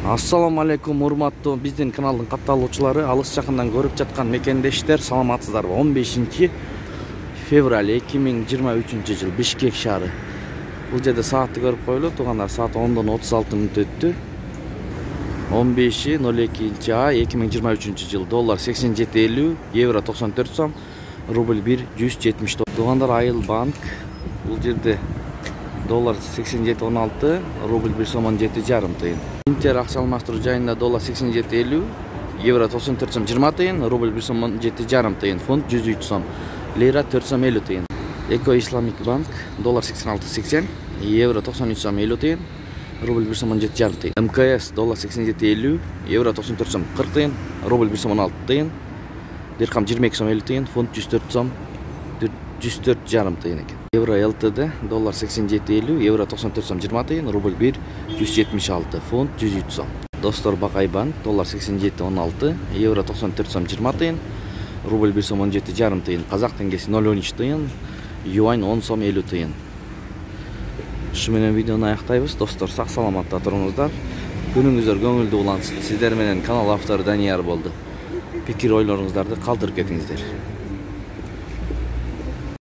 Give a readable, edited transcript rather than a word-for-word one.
Assalamu алейкум, урматтуу биздин каналдын катталуучулары, алыс жакындан көрүп жаткан мекендештер, саламатсыздарбы? 15 февраль 2023 жыл Бишкек шаары. Бул жерде саатты көрүп коелу, туугандар, саат 10:36 өттү. 15:02 2023 жыл. Доллар 87.50, евро 94 сом, рубль 1 170. Туугандар, Айыл банк. Бул жерде доллар 87.16, рубль 1 сом 17,5 тыйын. Интер акча алмаштыруу жайында доллар 87.50, евро 94 сом 20 тыйын, рубль 1 сом 17,5 тыйын, фунт 103 сом, лира 4 сом 50 тыйын. Эко Исламик банк доллар 86.80, евро 93 сом 50 тыйын, рубль 1 сом 17,5 тыйын. МКС доллар 87.50, евро 94 сом 40 тыйын, рубль 1 сом 16 тыйын, дирхам 22 сом 50 тыйын, фунт 104 сом 104,5 тыйын экен. Евро ЛТД доллар 87.50, евро 94 сом 20 тыйын, рубль 1 176, фунт 103 сом. Достор, Бакай банк доллар 87.16, евро 94 сом 20 тыйын, рубль 1 сом 17,5 тыйын, казак теңгеси 0,13 тыйын, юань 10 сом 50 тыйын. Ушу менен видеону аяктайбыз. Достор, сак саламатта туруңуздар. Күнүңүздөр көңүлдүү улансын. Сиздер менен канал автору Данияр болду. Пикир ойлоруңуздарды калтырып кетиңиздер.